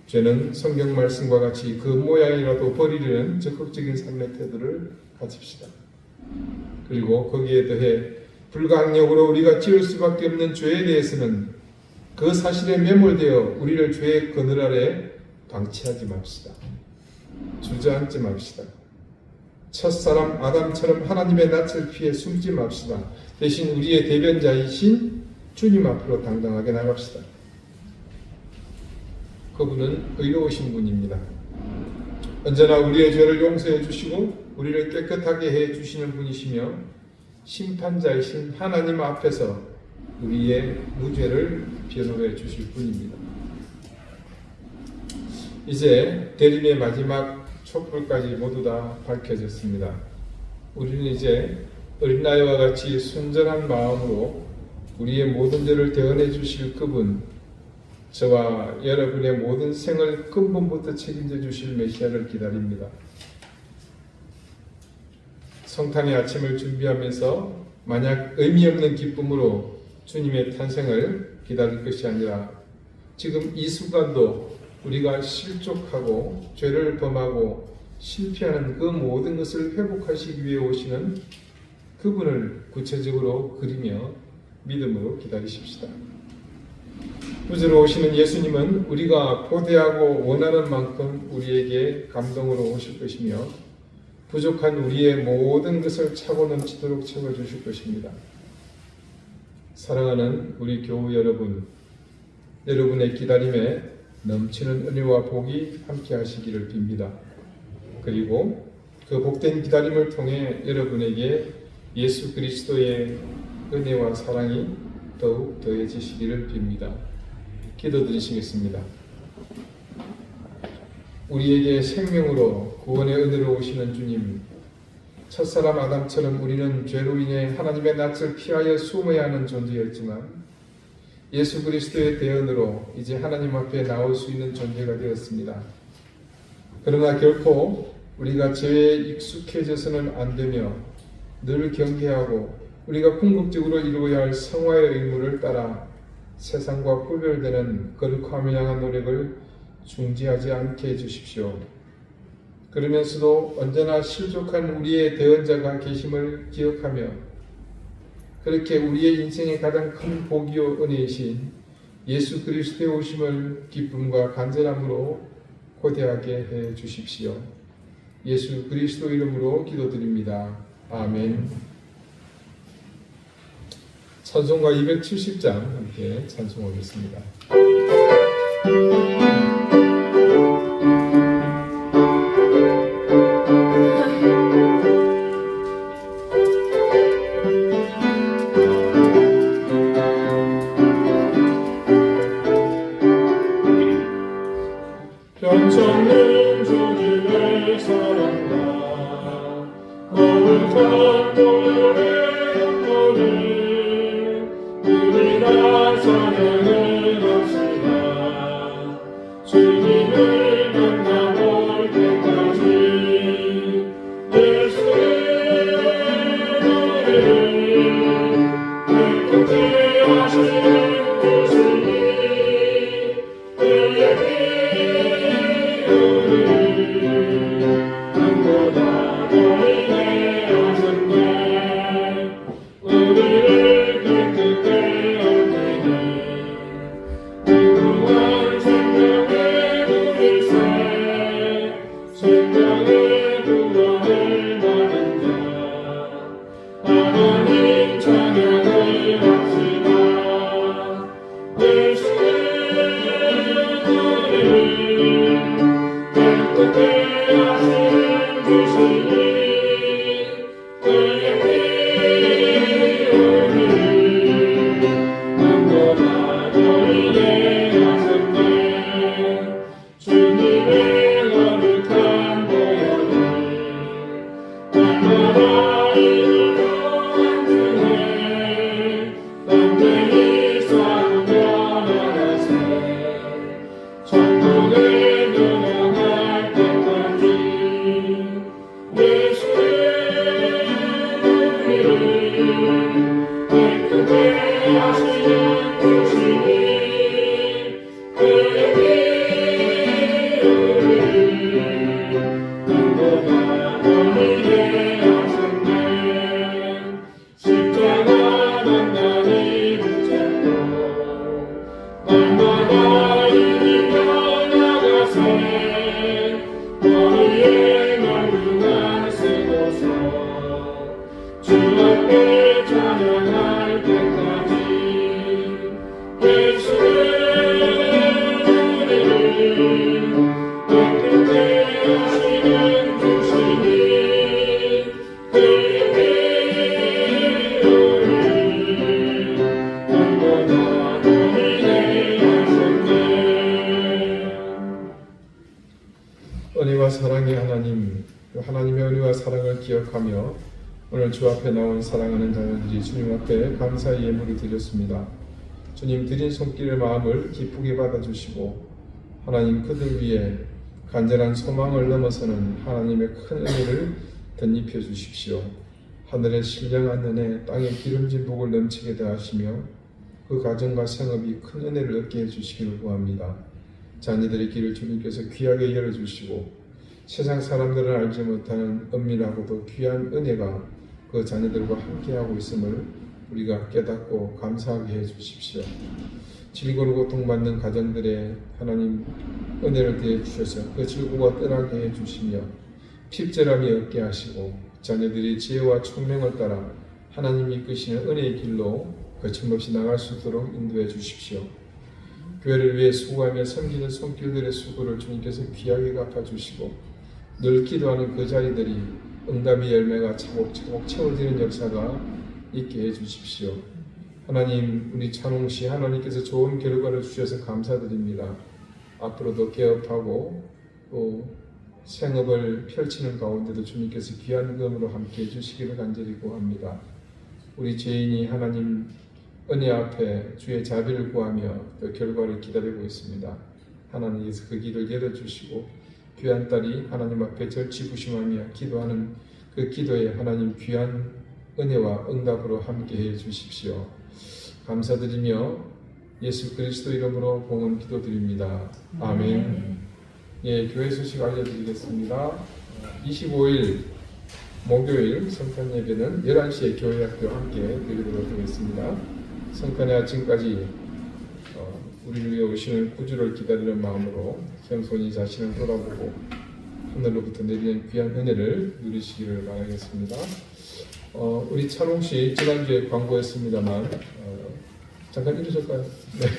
죄는 성경 말씀과 같이 그 모양이라도 버리려는 적극적인 삶의 태도를 가집시다. 그리고 거기에 더해 불가항력으로 우리가 지을 수밖에 없는 죄에 대해서는 그 사실에 매몰되어 우리를 죄의 그늘 아래 방치하지 맙시다. 주저앉지 맙시다. 첫사람 아담처럼 하나님의 낯을 피해 숨지 맙시다. 대신 우리의 대변자이신 주님 앞으로 당당하게 나갑시다. 그분은 의로우신 분입니다. 언제나 우리의 죄를 용서해 주시고 우리를 깨끗하게 해 주시는 분이시며 심판자이신 하나님 앞에서 우리의 무죄를 변호해 주실 분입니다. 이제 대림의 마지막 촛불까지 모두 다 밝혀졌습니다. 우리는 이제 어린아이와 같이 순전한 마음으로 우리의 모든 죄를 대언해 주실 그분, 저와 여러분의 모든 생을 근본부터 책임져 주실 메시아를 기다립니다. 성탄의 아침을 준비하면서 만약 의미 없는 기쁨으로 주님의 탄생을 기다릴 것이 아니라 지금 이 순간도 우리가 실족하고 죄를 범하고 실패하는 그 모든 것을 회복하시기 위해 오시는 그분을 구체적으로 그리며 믿음으로 기다리십시다. 구주로 오시는 예수님은 우리가 고대하고 원하는 만큼 우리에게 감동으로 오실 것이며 부족한 우리의 모든 것을 차고 넘치도록 채워주실 것입니다. 사랑하는 우리 교우 여러분, 여러분의 기다림에 넘치는 은혜와 복이 함께 하시기를 빕니다. 그리고 그 복된 기다림을 통해 여러분에게 예수 그리스도의 은혜와 사랑이 더욱 더해지시기를 빕니다. 기도드리시겠습니다. 우리에게 생명으로 구원의 은혜로 오시는 주님, 첫사람 아담처럼 우리는 죄로 인해 하나님의 낯을 피하여 숨어야 하는 존재였지만 예수 그리스도의 대언으로 이제 하나님 앞에 나올 수 있는 존재가 되었습니다. 그러나 결코 우리가 죄에 익숙해져서는 안 되며 늘 경계하고 우리가 궁극적으로 이루어야 할 성화의 의무를 따라 세상과 구별되는 거룩함을 향한 노력을 중지하지 않게 해주십시오. 그러면서도 언제나 실족한 우리의 대언자가 계심을 기억하며 그렇게 우리의 인생의 가장 큰 복이요 은혜이신 예수 그리스도의 오심을 기쁨과 간절함으로 고대하게 해 주십시오. 예수 그리스도 이름으로 기도드립니다. 아멘. 찬송가 270장 함께 찬송하겠습니다. 변찮는 주님의 사랑과 거룩한 노래의 영광을 우리가 찬양을 합시다. 깨끗게 하시는 주시니 눈보다 너희의 하셨네 십자가 단단히 붙잡고 날마다 이기며 나가세 너희의 명령을 쓰고서 주 앞에 찬양할 때까지 예수는 우리를 깨끗게 하시는 주시니 눈보다 너희의 하셨네 은혜와 사랑의 하나님, 하나님의 은혜와 사랑을 기억하며 오늘 주 앞에 나온 사랑하는 자녀들이 주님 앞에 감사의 예물을 드렸습니다. 주님 드린 손길의 마음을 기쁘게 받아주시고 하나님 그들 위해 간절한 소망을 넘어서는 하나님의 큰 은혜를 덧입혀 주십시오. 하늘의 신령한 은혜, 땅의 기름진 복을 넘치게 더하시며 그 가정과 생업이 큰 은혜를 얻게 해주시기를 구합니다. 자녀들의 길을 주님께서 귀하게 열어주시고 세상 사람들은 알지 못하는 은밀하고도 귀한 은혜가 그 자녀들과 함께하고 있음을 우리가 깨닫고 감사하게 해주십시오. 질고로 고통받는 가정들의 하나님 은혜를 더해 주셔서 그 질고가 떠나게 해주시며 핍절함이 없게 하시고 자녀들이 지혜와 총명을 따라 하나님이 이끄시는 은혜의 길로 거침없이 나갈 수 있도록 인도해 주십시오. 교회를 위해 수고하며 섬기는 손길들의 수고를 주님께서 귀하게 갚아주시고 늘 기도하는 그 자리들이 응답의 열매가 차곡차곡 채워지는 역사가 있게 해주십시오. 하나님, 우리 찬홍씨 하나님께서 좋은 결과를 주셔서 감사드립니다. 앞으로도 개업하고 또 생업을 펼치는 가운데도 주님께서 귀한 금으로 함께 해주시기를 간절히 구합니다. 우리 죄인이 하나님 은혜 앞에 주의 자비를 구하며 그 결과를 기다리고 있습니다. 하나님께서 그 길을 열어주시고 귀한 딸이 하나님 앞에 절치부심하며 기도하는 그 기도에 하나님 귀한 은혜와 응답으로 함께해 주십시오. 감사드리며 예수 그리스도 이름으로 봉헌 기도드립니다. 아멘. 예, 교회 소식 알려드리겠습니다. 25일 목요일 성탄 예배는 11시에 교회학교 함께 드리도록 하겠습니다. 성탄의 아침까지 우리를 위해 오시는 구주를 기다리는 마음으로 겸손히 자신을 돌아보고 하늘로부터 내리는 귀한 은혜를 누리시기를 바라겠습니다. 우리 찬홍씨 지난주에 광고했습니다만 잠깐 이러실까요? 네.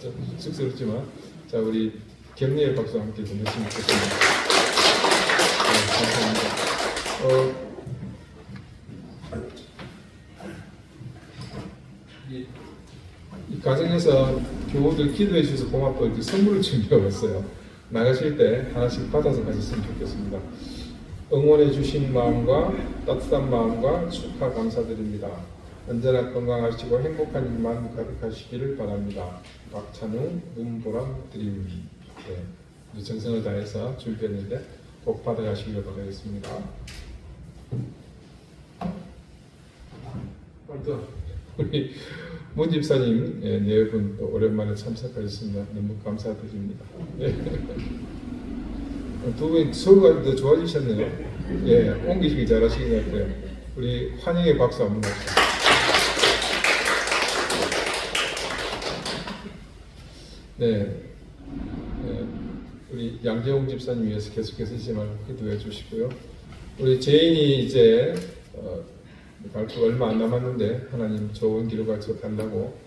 좀 쑥스럽지만 자 우리 격려의 박수 함께 좀 했으면 좋겠습니다. 네, 감사합니다. 이 가정에서 교우들 기도해 주셔서 고맙다고 이렇게 선물을 준비하고 있어요. 나가실 때 하나씩 받아서 가셨으면 좋겠습니다. 응원해 주신 마음과 따뜻한 마음과 축하 감사드립니다. 언제나 건강하시고 행복한 일만 가득하시기를 바랍니다. 박찬웅 눈보람 드림. 네, 정성을 다해서 준비했는데 꼭 받아가시기를 바라겠습니다. 또 우리 문 집사님 네 분 또 오랜만에 참석하셨습니다. 너무 감사드립니다. 네. 두 분 서로가 더 좋아지셨네요. 예, 옮기시기 잘하시는 것 같아요. 우리 환영의 박수 한번 합시다. 네, 우리 양재홍 집사님 위해서 계속해서 지만 기도해 주시고요. 우리 제인이 이제 발표가 얼마 안 남았는데 하나님 좋은 기록을 달라고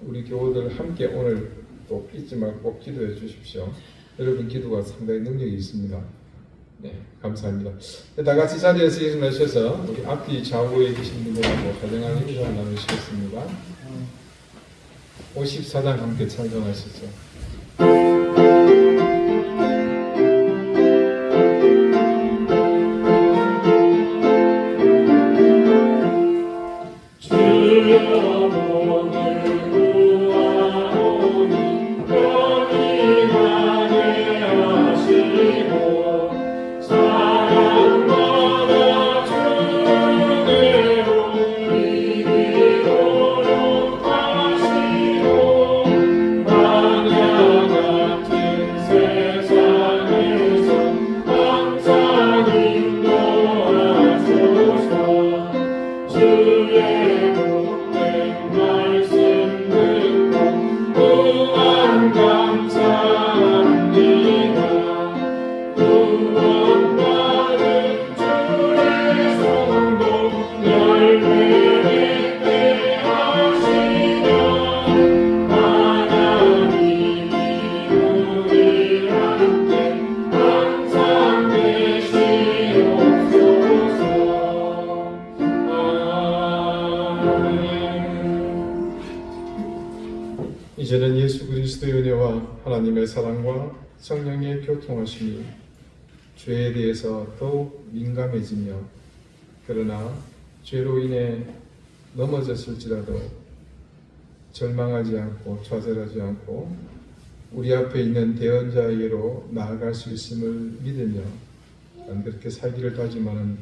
우리 교우들 함께 오늘 또 잊지 말고 꼭 기도해 주십시오. 여러분 기도가 상당히 능력이 있습니다. 네, 감사합니다. 다 같이 자리에서 일어나셔서 우리 앞뒤 좌우에 계신 분들하고 가정한 인사를 나누시겠습니다. 54장 함께 찬송하시죠. 사랑받아 주대로 주의 복된 말씀 듣고 무한 감사합니다. 구원받은 주의 성도 열매 맺게 하시며 하나님이 우리 함께 항상 계시옵소서. 아멘. 이제는 예수 그리스도의 은혜와 하나님의 사랑과 성령의 교통하심이 죄에 대해서 더욱 민감해지며 그러나 죄로 인해 넘어졌을지라도 절망하지 않고 좌절하지 않고 우리 앞에 있는 대언자에게로 나아갈 수 있음을 믿으며 난 그렇게 살기를 다짐하는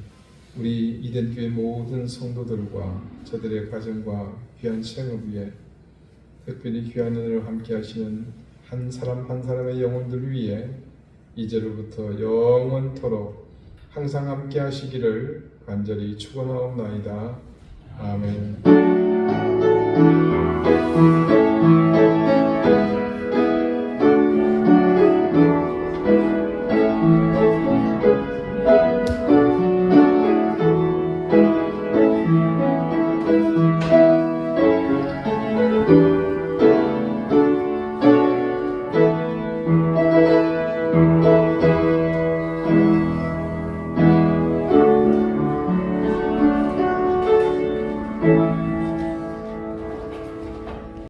우리 이덴교회 모든 성도들과 저들의 가정과 귀한 생업 위에 특별히 귀한 은혜로 함께 하시는 한 사람 한 사람의 영혼들 위해 이제로부터 영원토록 항상 함께 하시기를 간절히 축원하옵나이다. 아멘.